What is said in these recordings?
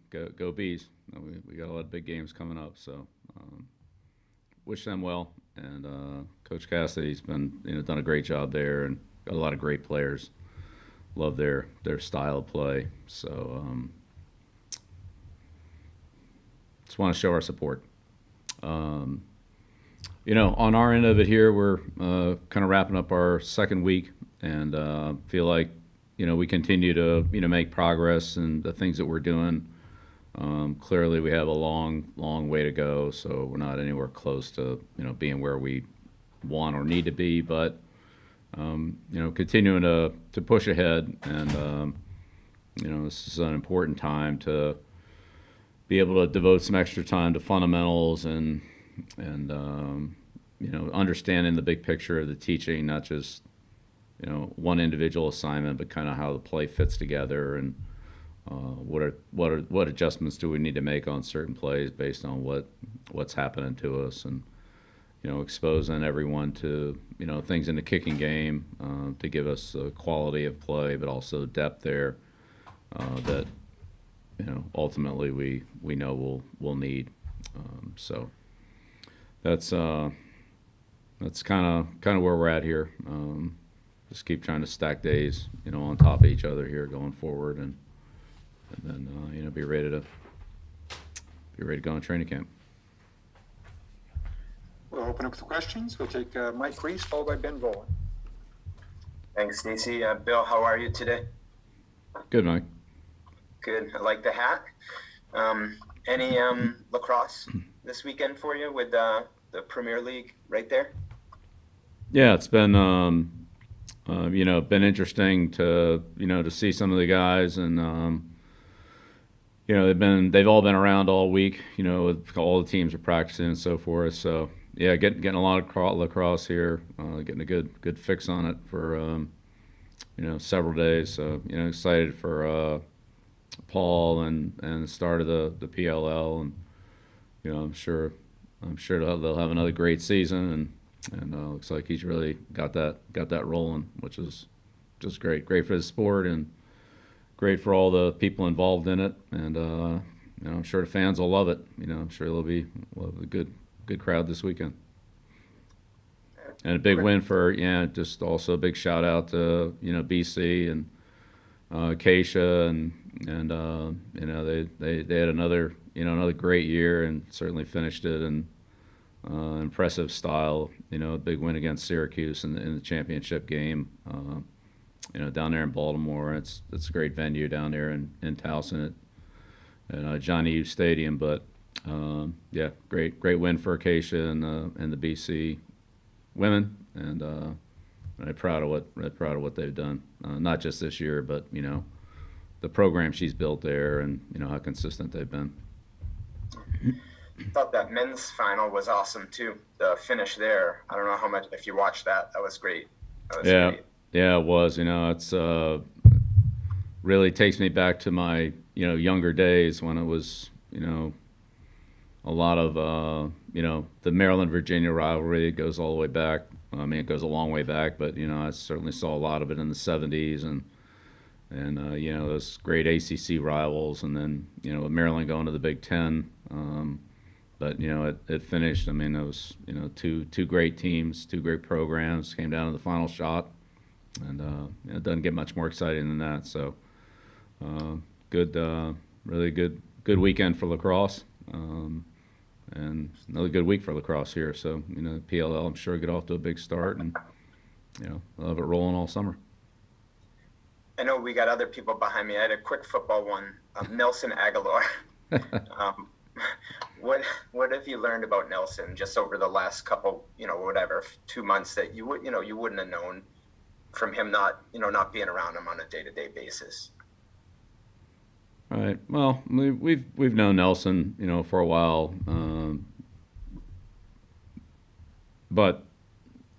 go bees. We got a lot of big games coming up, so wish them well. And Coach Cassidy's been done a great job there, and got a lot of great players. Love their style of play. So just want to show our support. On our end of it here, we're kind of wrapping up our second week, and feel like we continue to make progress in the things that we're doing. Clearly, we have a long way to go, so we're not anywhere close to being where we want or need to be. But continuing to push ahead, and this is an important time to be able to devote some extra time to fundamentals and understanding the big picture of the teaching, not just one individual assignment, but kind of how the play fits together, and what adjustments do we need to make on certain plays based on what's happening to us, and exposing everyone to things in the kicking game to give us quality of play, but also depth there that ultimately we know we'll need. So that's kind of where we're at here. Just keep trying to stack days on top of each other here going forward, and then be ready to go in training camp. We'll open up the questions. We'll take Mike Reese, followed by Ben Volen. Thanks, Stacy. Bill, how are you today? Good, Mike. Good. I like the hat. Any lacrosse this weekend for you with the Premier League right there? Yeah, it's been been interesting to to see some of the guys, and they've all been around all week. With all the teams are practicing and so forth. So yeah, getting a lot of lacrosse here, getting a good fix on it for several days. So excited for Paul and the start of the PLL, and I'm sure they'll have another great season, and looks like he's really got that rolling, which is just great for the sport and great for all the people involved in it, and I'm sure the fans will love it. I'm sure we'll have a good crowd this weekend. And a big win for just also a big shout out to BC and Acacia, and they had another great year, and certainly finished it in impressive style. A big win against Syracuse in the championship game. Down there in Baltimore. It's a great venue down there in Towson at Johnny U Stadium. But great win for Acacia and the BC women, and I'm proud of what they've done. Not just this year, but the program she's built there, and how consistent they've been. I thought that men's final was awesome too. The finish there. I don't know how much if you watched that. That was great. Great. Yeah, it was. It's really takes me back to my younger days when it was a lot of the Maryland Virginia rivalry. It goes all the way back. I mean, it goes a long way back, but I certainly saw a lot of it in the '70s, and those great ACC rivals, and then with Maryland going to the Big Ten. But it finished. I mean, it was two great teams, two great programs came down to the final shot. And it doesn't get much more exciting than that. So, really good weekend for lacrosse, and another good week for lacrosse here. So, PLL, I'm sure, get off to a big start, and they'll have it rolling all summer. I know we got other people behind me. I had a quick football one. Nelson Agholor. What have you learned about Nelson just over the last couple, 2 months that you wouldn't have known from him not being around him on a day-to-day basis? All right. Well, we've known Nelson, for a while, but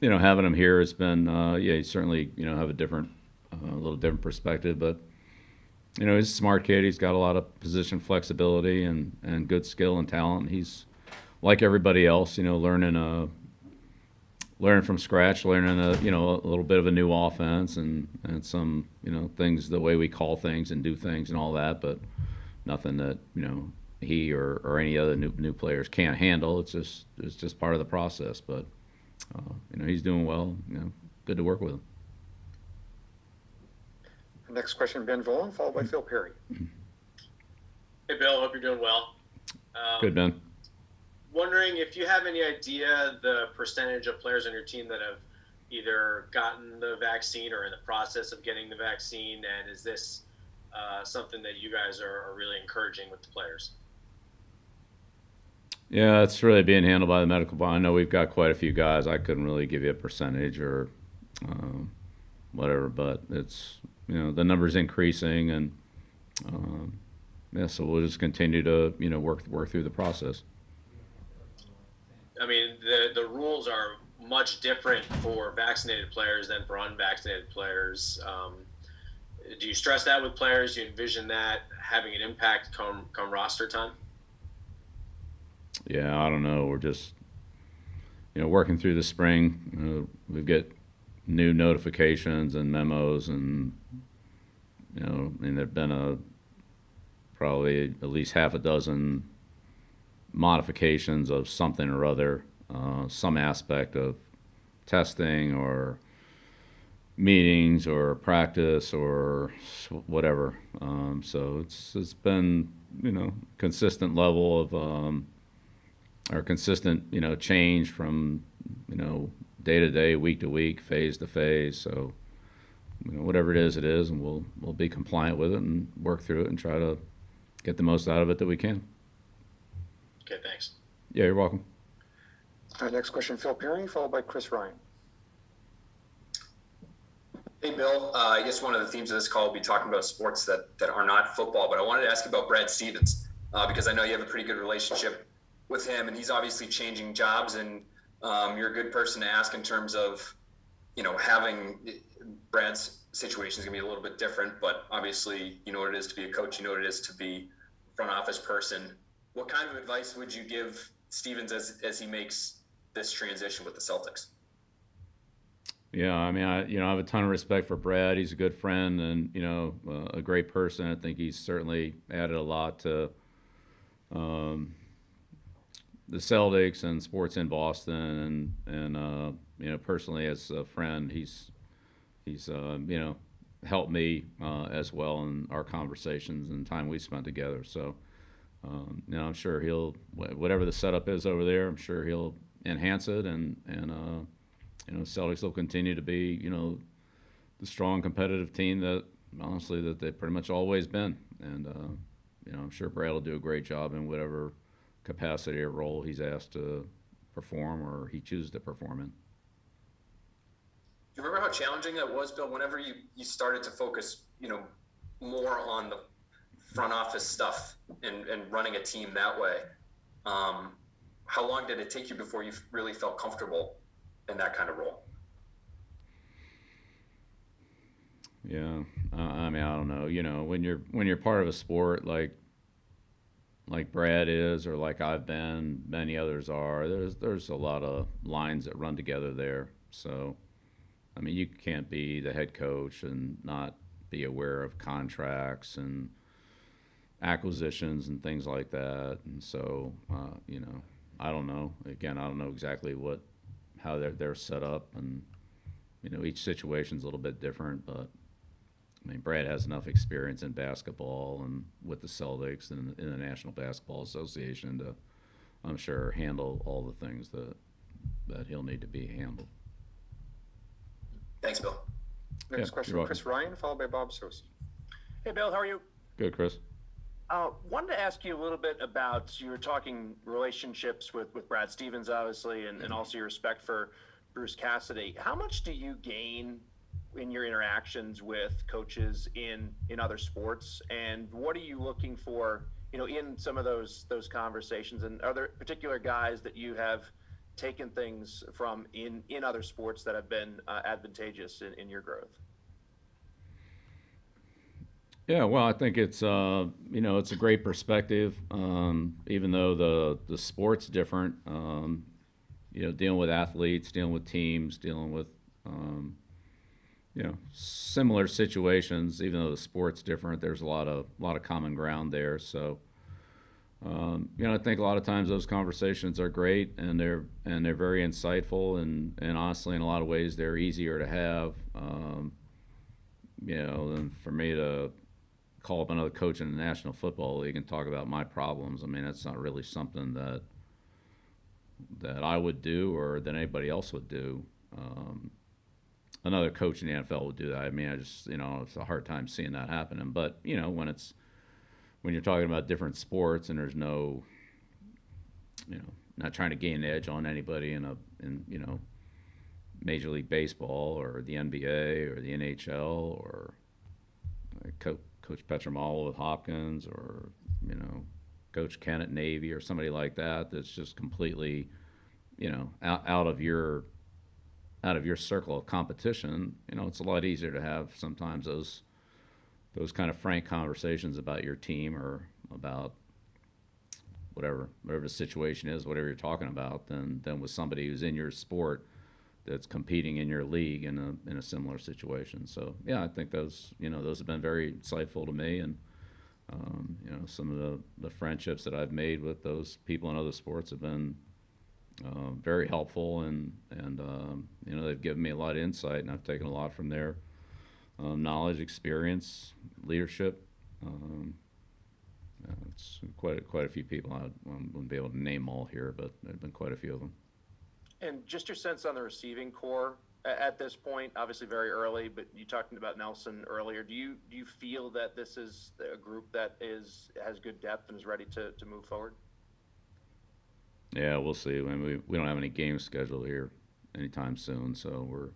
having him here has been, you certainly have a little different perspective. But he's a smart kid. He's got a lot of position flexibility and good skill and talent. He's like everybody else, learning from scratch, learning a little bit of a new offense and some things, the way we call things and do things and all that. But nothing that he or any other new players can't handle. It's just part of the process. But he's doing well. Good to work with him. Next question, Ben Volen, followed by Phil Perry. Hey, Bill. Hope you're doing well. Good, Ben. Wondering if you have any idea the percentage of players on your team that have either gotten the vaccine or in the process of getting the vaccine, and is this something that you guys are really encouraging with the players? Yeah, it's really being handled by the medical board. I know we've got quite a few guys. I couldn't really give you a percentage or whatever, but it's the number's increasing, and so we'll just continue to work through the process. I mean, the rules are much different for vaccinated players than for unvaccinated players. Do you stress that with players? Do you envision that having an impact come roster time? Yeah, I don't know. We're just working through the spring. We get new notifications and memos, and there've been probably at least half a dozen modifications of something or other, some aspect of testing or meetings or practice or whatever. So it's been consistent level of or consistent change from day to day, week to week, phase to phase. So whatever it is, and we'll be compliant with it and work through it and try to get the most out of it that we can. Okay, thanks. Yeah, you're welcome. All right, next question, Phil Perry, followed by Chris Ryan. Hey, Bill. I guess one of the themes of this call will be talking about sports that are not football, but I wanted to ask you about Brad Stevens because I know you have a pretty good relationship with him, and he's obviously changing jobs, and you're a good person to ask in terms of, having Brad's situation is going to be a little bit different, but obviously you know what it is to be a coach, you know what it is to be a front office person. What kind of advice would you give Stevens as he makes this transition with the Celtics? Yeah, I mean, I have a ton of respect for Brad. He's a good friend and a great person. I think he's certainly added a lot to the Celtics and sports in Boston, and personally as a friend, he's helped me as well in our conversations and time we spent together. So I'm sure he'll, whatever the setup is over there, I'm sure he'll enhance it, and Celtics will continue to be the strong competitive team that honestly that they've pretty much always been, and I'm sure Brad will do a great job in whatever capacity or role he's asked to perform or he chooses to perform in. Do you remember how challenging that was, Bill, whenever you started to focus, more on the front office stuff and running a team that way? How long did it take you before you really felt comfortable in that kind of role? Yeah, I mean, I don't know. When you're part of a sport like Brad is, or like I've been, many others are, there's a lot of lines that run together there. So, I mean, you can't be the head coach and not be aware of contracts and acquisitions and things like that. And so, I don't know. Again, I don't know exactly how they're set up, and each situation's a little bit different. But I mean, Brad has enough experience in basketball and with the Celtics and in the National Basketball Association to, I'm sure, handle all the things that he'll need to be handled. Thanks, Bill. Next question, Chris Ryan, followed by Bob Sosa. Hey, Bill, how are you? Good, Chris. Wanted to ask you a little bit about, you were talking relationships with Brad Stevens, obviously, and also your respect for Bruce Cassidy. How much do you gain in your interactions with coaches in other sports, and what are you looking for, in some of those conversations? And are there particular guys that you have taken things from in other sports that have been advantageous in your growth? Yeah, well, I think it's it's a great perspective. Even though the sport's different, dealing with athletes, dealing with teams, dealing with similar situations. Even though the sport's different, there's a lot of common ground there. So, I think a lot of times those conversations are great, and they're very insightful, and honestly, in a lot of ways, they're easier to have. Than for me to call up another coach in the National Football League and talk about my problems. I mean, that's not really something that I would do or that anybody else would do. Another coach in the NFL would do that. I mean, I just, it's a hard time seeing that happening. But, when you're talking about different sports and there's no, not trying to gain an edge on anybody in Major League Baseball or the NBA or the NHL or Coach Petromal with Hopkins or, Coach Ken at Navy or somebody like that that's just completely, out of your circle of competition, it's a lot easier to have sometimes those kind of frank conversations about your team or about whatever the situation is, whatever you're talking about, than with somebody who's in your sport that's competing in your league in a similar situation. So yeah, I think those have been very insightful to me, and some of the friendships that I've made with those people in other sports have been very helpful, and they've given me a lot of insight, and I've taken a lot from their knowledge, experience, leadership. It's quite a few people. I wouldn't be able to name all here, but there've been quite a few of them. And just your sense on the receiving core at this point, obviously very early, but you talked about Nelson earlier. Do you feel that this is a group that has good depth and is ready to move forward? Yeah, we'll see. I mean, we don't have any games scheduled here anytime soon, so we're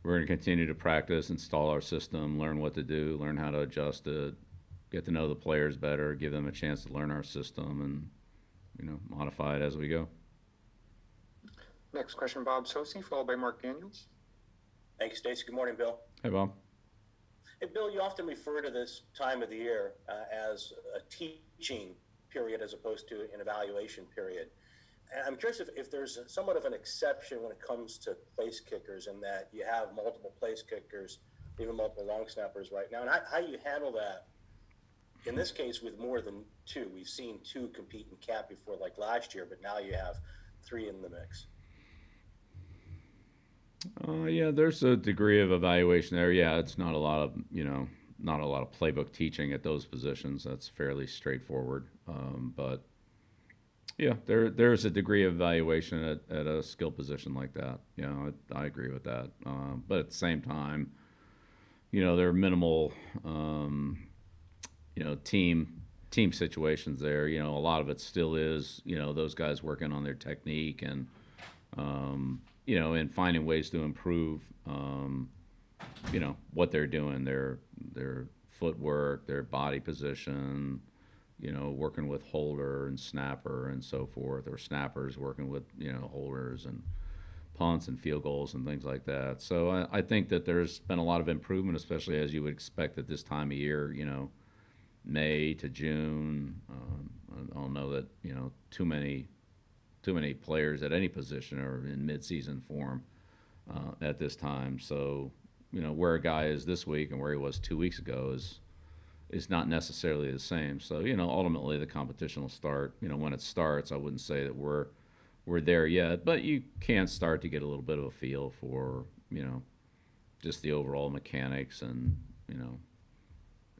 going to continue to practice, install our system, learn what to do, learn how to adjust it, get to know the players better, give them a chance to learn our system, and modify it as we go. Next question, Bob Sosi, followed by Mark Daniels. Thank you, Stacy. Good morning, Bill. Hey, Bob. Hey, Bill, you often refer to this time of the year as a teaching period as opposed to an evaluation period. And I'm curious if there's somewhat of an exception when it comes to place kickers, in that you have multiple place kickers, even multiple long snappers right now, and how you handle that. In this case, with more than two, we've seen two compete in cap before, like last year, but now you have three in the mix. Yeah, there's a degree of evaluation there. Yeah, it's not a lot of playbook teaching at those positions. That's fairly straightforward. But yeah, there's a degree of evaluation at a skill position like that. I agree with that. But at the same time, there are minimal, team situations there. A lot of it still is, those guys working on their technique and, and finding ways to improve, what they're doing, their footwork, their body position, working with holder and snapper and so forth, or snappers working with, holders and punts and field goals and things like that. So I think that there's been a lot of improvement, especially as you would expect at this time of year, May to June. I don't know that, too many players at any position are in mid-season form at this time. So, where a guy is this week and where he was 2 weeks ago is not necessarily the same. So, ultimately the competition will start. When it starts, I wouldn't say that we're there yet, but you can start to get a little bit of a feel for, just the overall mechanics and,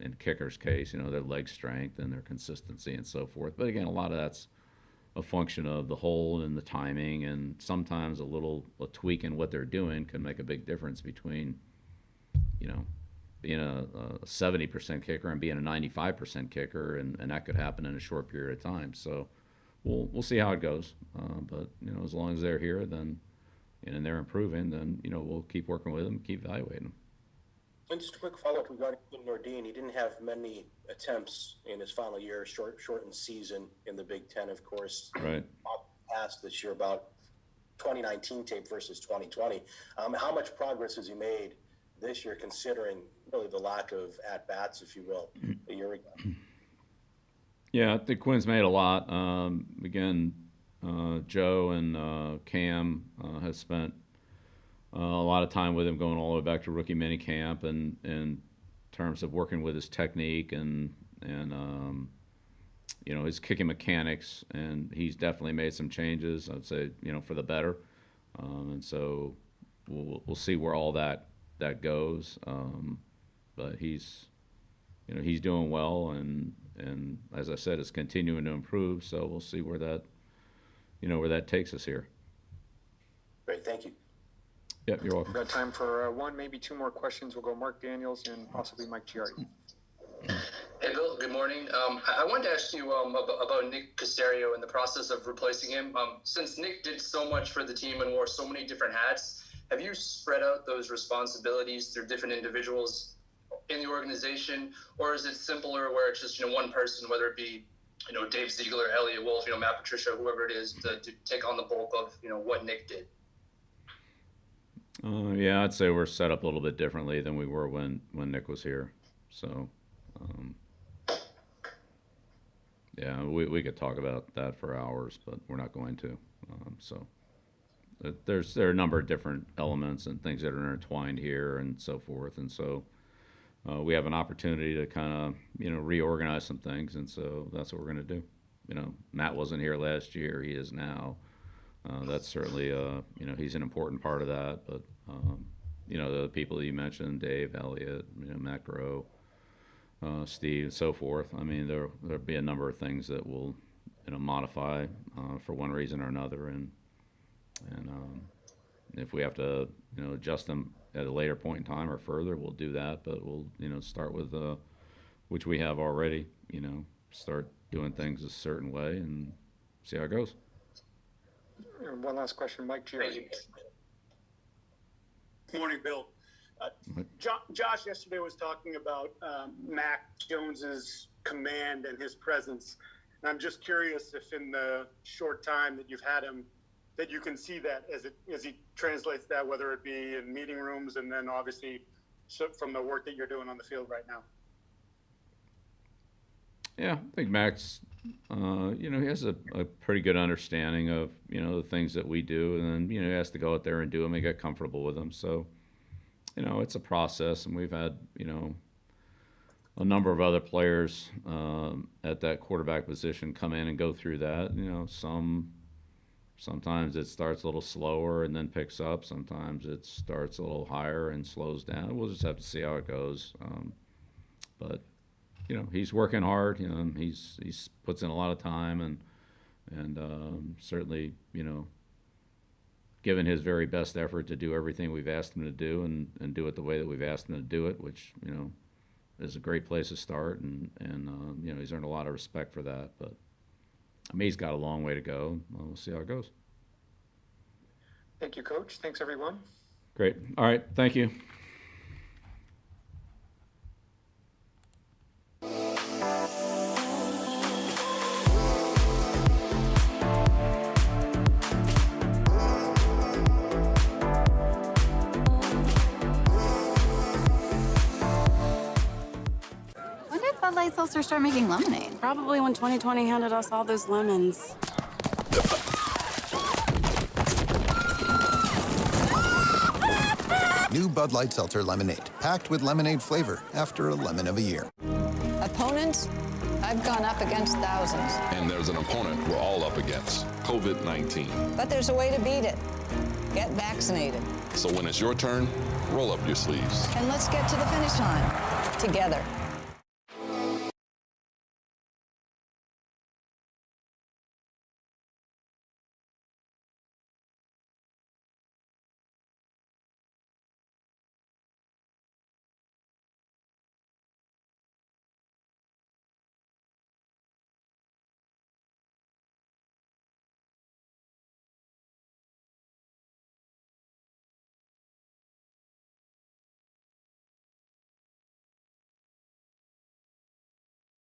in kicker's case, their leg strength and their consistency and so forth. But again, a lot of that's a function of the hold and the timing, and sometimes a tweak in what they're doing can make a big difference between, being a 70% kicker and being a 95% kicker, and that could happen in a short period of time. So we'll see how it goes. But as long as they're here, then and they're improving, then we'll keep working with them, keep evaluating them. And just a quick follow-up regarding Nordine. He didn't have many attempts in his final year, shortened season in the Big Ten, of course. Right. Asked this year about 2019 tape versus 2020. How much progress has he made this year, considering really the lack of at-bats, if you will, a year ago? Yeah, I think Quinn's made a lot. Again, Joe and Cam has spent a lot of time with him going all the way back to rookie mini camp, and in terms of working with his technique and you know, his kicking mechanics, and he's definitely made some changes, I'd say, you know, for the better. And so we'll see where all that goes. But he's, you know, he's doing well, and as I said, it's continuing to improve. So we'll see where that, you know, where that takes us here. Great, thank you. Yep, you're welcome. We've got time for one, maybe two more questions. We'll go Mark Daniels and possibly Mike Giardi. Hey, Bill, good morning. I wanted to ask you about Nick Caserio and the process of replacing him. Since Nick did so much for the team and wore so many different hats, have you spread out those responsibilities through different individuals in the organization, or is it simpler where it's just, you know, one person, whether it be, you know, Dave Ziegler, Elliot Wolf, you know, Matt Patricia, whoever it is, to take on the bulk of, you know, what Nick did? Yeah, I'd say we're set up a little bit differently than we were when Nick was here. So, yeah, we could talk about that for hours, but we're not going to. So there are a number of different elements and things that are intertwined here and so forth. And so we have an opportunity to kind of, you know, reorganize some things. And so that's what we're going to do. You know, Matt wasn't here last year. He is now. That's certainly, you know, he's an important part of that. But, you know, the people that you mentioned, Dave, Elliot, you know, Matt Groh, Steve, and so forth. I mean, there'll be a number of things that will, you know, modify for one reason or another. And if we have to, you know, adjust them at a later point in time or further, we'll do that. But we'll, you know, start with, which we have already, you know, start doing things a certain way and see how it goes. And one last question, Mike Giardi. Good morning, Bill. Josh yesterday was talking about Mac Jones's command and his presence. And I'm just curious if in the short time that you've had him, that you can see that as he translates that, whether it be in meeting rooms and then obviously from the work that you're doing on the field right now. Yeah, I think Max, you know, he has a pretty good understanding of, you know, the things that we do, and then, you know, he has to go out there and do them and get comfortable with them. So, you know, it's a process, and we've had, you know, a number of other players at that quarterback position come in and go through that. You know, sometimes it starts a little slower and then picks up. Sometimes it starts a little higher and slows down. We'll just have to see how it goes. But you know, he's working hard. You know, he's puts in a lot of time and certainly, you know, given his very best effort to do everything we've asked him to do and do it the way that we've asked him to do it, which, you know, is a great place to start. And you know, he's earned a lot of respect for that. But I mean, he's got a long way to go. We'll see how it goes. Thank you, Coach. Thanks, everyone. Great. All right. Thank you. Bud Light Seltzer start making lemonade? Probably when 2020 handed us all those lemons. New Bud Light Seltzer Lemonade, packed with lemonade flavor after a lemon of a year. Opponents? I've gone up against thousands. And there's an opponent we're all up against, COVID-19. But there's a way to beat it. Get vaccinated. So when it's your turn, roll up your sleeves. And let's get to the finish line together.